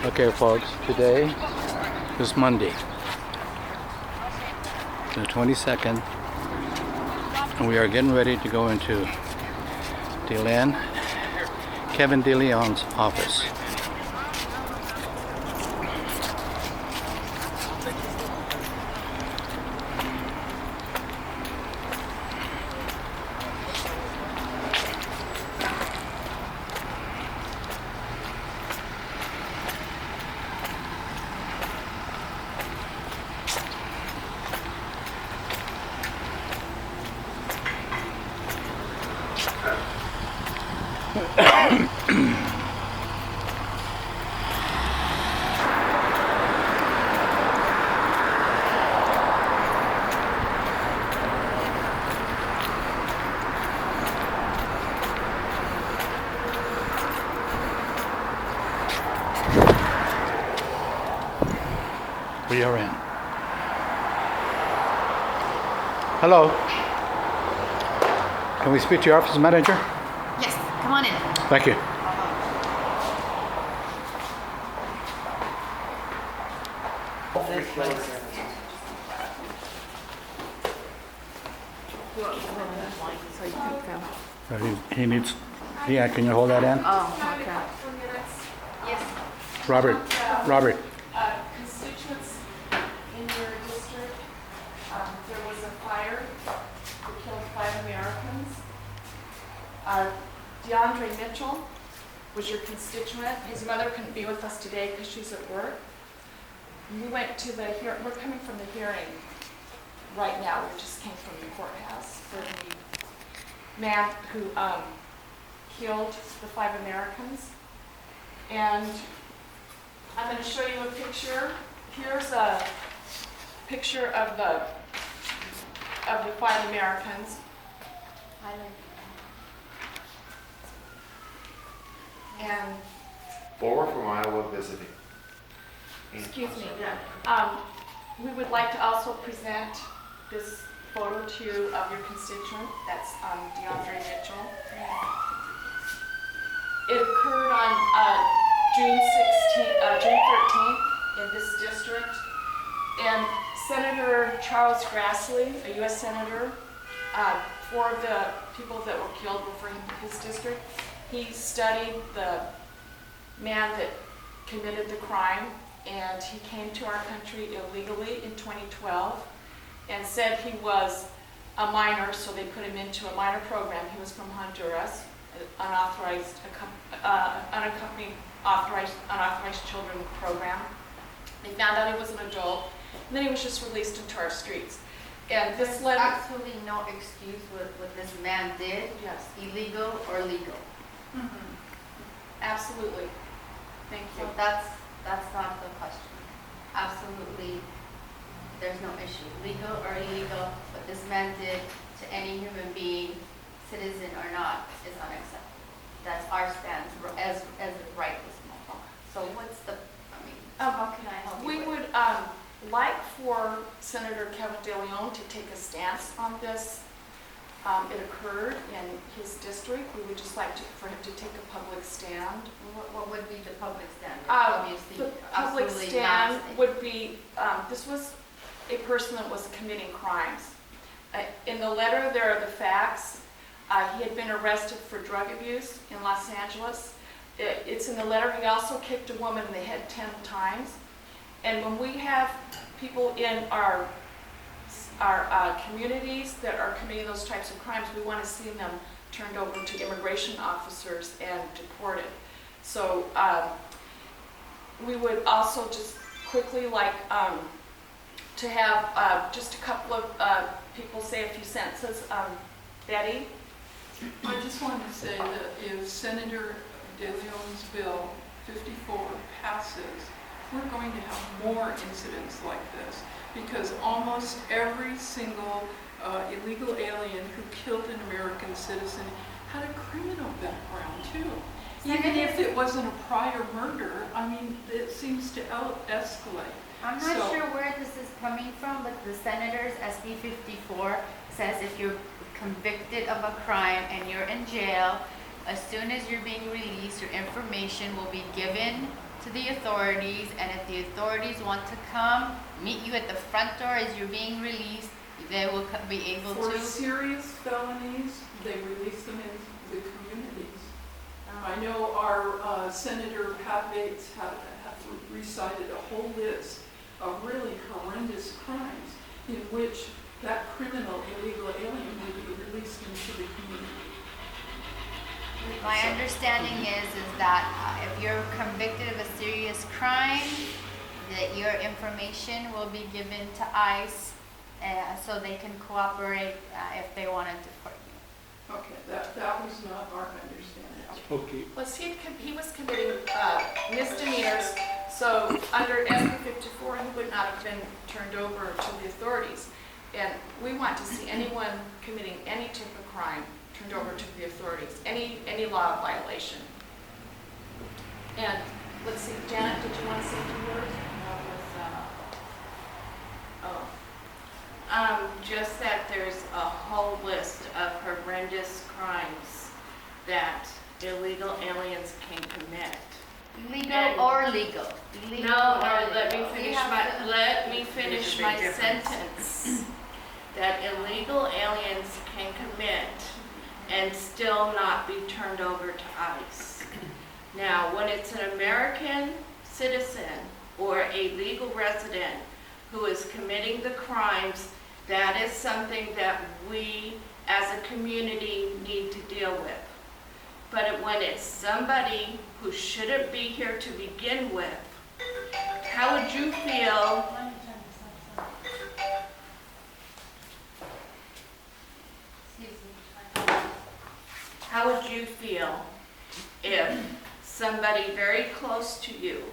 Okay, folks, today is Monday, the 22nd, and we are getting ready to go into Kevin DeLeon's office. We are in. Hello. Can we speak to your office manager? Yes, come on in. Thank you. He needs. Yeah, can you hold that in? Oh, okay. Yes. Robert. Constituents in your district, there was a fire that killed 5 Americans. DeAndre Mitchell was your constituent. His mother couldn't be with us today because she's at work. We went to the hearing. We're coming from the hearing right now. We just came from the courthouse for the man who killed the 5 Americans. And I'm going to show you a picture. Here's a picture of the 5 Americans. And For or from Iowa visiting? excuse me, we would like to also present this photo to you of your constituent. That's DeAndre Mitchell. It occurred on June 13th in this district. And Senator Charles Grassley, a U.S. Senator, 4 of the people that were killed were from his district. He studied the man that committed the crime, and he came to our country illegally in 2012 and said he was a minor, so they put him into a minor program. He was from Honduras, unauthorized children program. They found out he was an adult, and then he was just released into our streets. And this There's letter, absolutely no excuse what this man did, yes, illegal or legal. absolutely. Thank you. So that's not the question. Absolutely, there's no issue, legal or illegal. What this man did to any human being, citizen or not, is unacceptable. That's our stance as a right this moment. So what's the, how can I help you We with? would like for Senator Kevin DeLeon to take a stance on this. It occurred in his district. We would just like for him to take a public stand. What would be the public standard? The public absolutely stand not. would be, this was a person that was committing crimes. In the letter, there are the facts. He had been arrested for drug abuse in Los Angeles. It's in the letter. He also kicked a woman in the head 10 times. And when we have people in our communities that are committing those types of crimes, we want to see them turned over to immigration officers and deported. So we would also just quickly like to have just a couple of people say a few sentences. Betty? I just wanted to say that if Senator DeLeon's bill 54 passes, we're going to have more incidents like this, because almost every single illegal alien who killed an American citizen had a criminal background too. Even if it wasn't a prior murder, I mean, it seems to escalate. I'm not sure where this is coming from, but the Senator's SB 54 says if you're convicted of a crime and you're in jail, as soon as you're being released, your information will be given to the authorities, and if the authorities want to come, meet you at the front door as you're being released, they will be able For to. serious felonies, they release them into the communities. I know our Senator Pat Bates have recited a whole list of really horrendous crimes in which that criminal illegal alien may be released into the community. My understanding is that if you're convicted of a serious crime, that your information will be given to ICE so they can cooperate if they want to deport you. Okay, that was not our understanding. Okay. Was he was committing misdemeanors, so under SB 54, he would not have been turned over to the authorities. And we want to see anyone committing any type of crime turned over to the authorities, any law violation. And let's see, Janet, did you want to say 2 words? Just that there's a whole list of horrendous crimes that illegal aliens can commit. Legal or legal? Legal No, or let me legal. finish You have my, to- let me finish my sentence. That illegal aliens can commit and still not be turned over to ICE. Now, when it's an American citizen or a legal resident who is committing the crimes, that is something that we as a community need to deal with. But when it's somebody who shouldn't be here to begin with, how would you feel? How would you feel if somebody very close to you,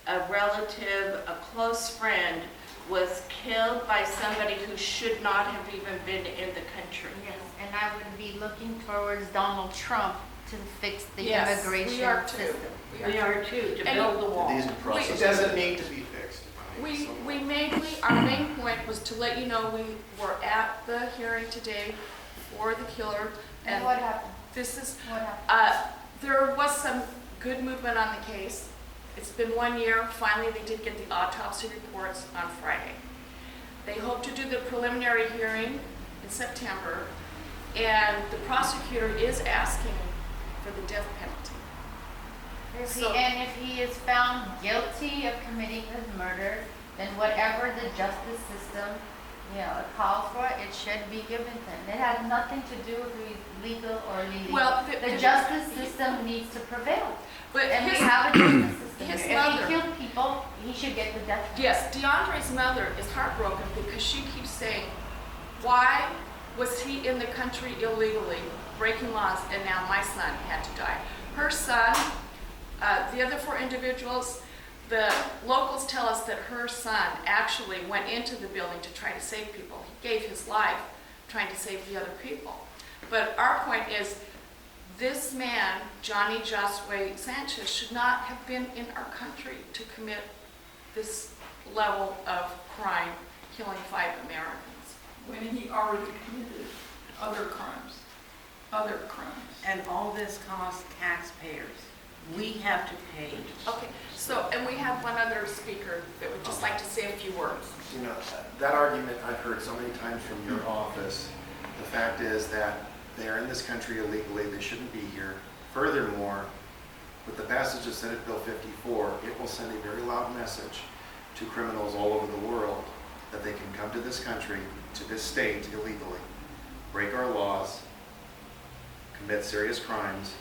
a relative, a close friend, was killed by somebody who should not have even been in the country? Yes, and I would be looking towards Donald Trump to fix the Yes, immigration we are too. system. We are too, to And build the wall. These processes. It doesn't need to be fixed. Our main point was to let you know we were at the hearing today for the killer. And what happened? This is, What happened? there was some good movement on the case. It's been 1 year. Finally, they did get the autopsy reports on Friday. They hope to do the preliminary hearing in September, and the prosecutor is asking for the death penalty. And if he is found guilty of committing his murder, then whatever the justice system, calls for, it should be given to him. It has nothing to do with legal or illegal. Well, the justice system needs to prevail. But And we his, have a justice system. his If mother- he killed people, he should get the death penalty. yes, DeAndre's mother is heartbroken because she keeps saying, why was he in the country illegally, breaking laws, and now my son had to die? Her son, the other 4 individuals, the locals tell us that her son actually went into the building to try to save people. He gave his life trying to save the other people. But our point is, this man, Johnny Josue Sanchez, should not have been in our country to commit this level of crime, killing 5 Americans. When he already committed other crimes. And all this costs taxpayers. We have to pay. Okay, so, and we have one other speaker that would just like to say a few words. You know, that argument I've heard so many times from your office. The fact is that they're in this country illegally, they shouldn't be here. Furthermore, with the passage of Senate Bill 54, it will send a very loud message to criminals all over the world that they can come to this country, to this state illegally, break our laws, commit serious crimes.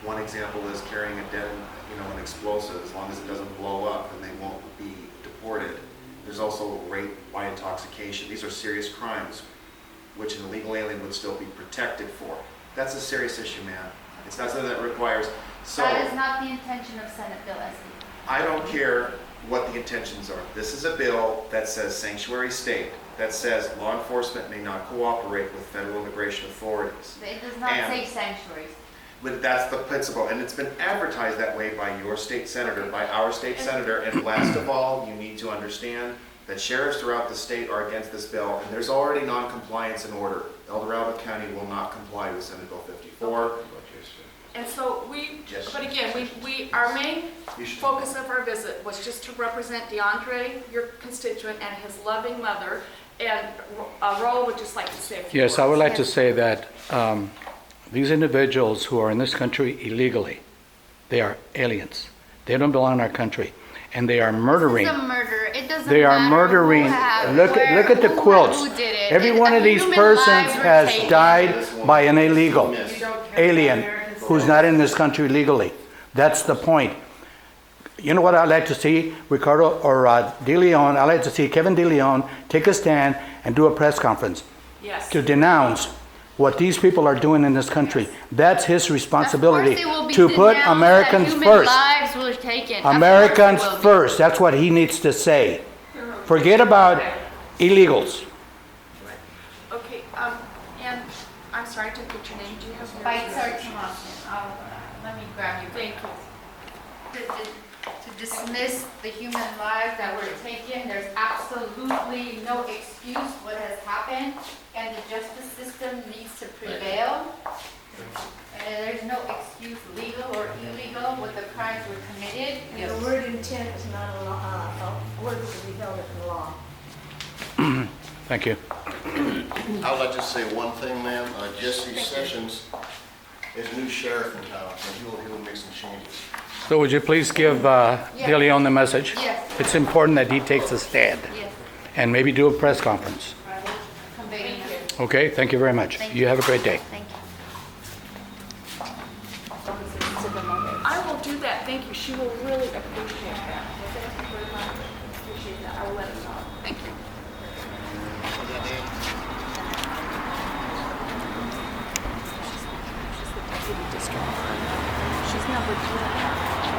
One example is carrying an explosive. As long as it doesn't blow up, then they won't be deported. There's also rape by intoxication. These are serious crimes, which an illegal alien would still be protected for. That's a serious issue, man. It's not something that requires. So That is not the intention of Senate Bill SB. I don't care what the intentions are. This is a bill that says sanctuary state, that says law enforcement may not cooperate with federal immigration authorities. It does not And- say sanctuaries. But that's the principle, and it's been advertised that way by your state senator, by our state senator. And last of all, you need to understand that sheriffs throughout the state are against this bill, and there's already non-compliance in order. El Dorado County will not comply with Senate Bill 54. And so Yes. but again, our main You should- focus of our visit was just to represent DeAndre, your constituent, and his loving mother. And Raul would just like to say a few words. Yes, I would like to say that these individuals who are in this country illegally, they are aliens. They don't belong in our country. And they are murdering. It's a murder. It doesn't They are matter murdering. who have- Look where- at the who- quilts. who did it. Every one of these Human persons lives were has taken. died by an illegal, alien, who's not in this country legally. That's the point. You know what I'd like to see? Ricardo or De Leon, I'd like to see Kevin De Leon take a stand and do a press conference Yes. to denounce what these people are doing in this country. That's his responsibility, Of course it will be to put denounced that Americans human first. lives were taken. Of course it Americans will be. first, that's what he needs to say. Forget about illegals. Okay, and I'm sorry, I didn't get your name. Do you have your? Baydsar Thomasian. Let me grab you. Thank you. To dismiss the human lives that were taken, there's absolutely no excuse what has happened, and the justice system needs to prevail. And there's no excuse, legal or illegal, what the crimes were committed. The word intent is not a word to be held in law. Thank you. I would like to say one thing, ma'am. Jesse Sessions is new sheriff in town, and he'll make some changes. So would you please give De Leon the message? Yes. It's important that he takes a stand Yes, and maybe do a press conference. conveying it. Okay, thank you very much. Thank You have a great day. Thank you. I will do that, thank you. She will really appreciate that. Thank you very much. Appreciate that. I will let her know. Thank you. She's the deputy district. She's number 2.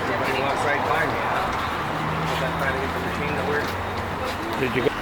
Everybody walks right by me, huh? Was that trying to get the routine to work? Did you?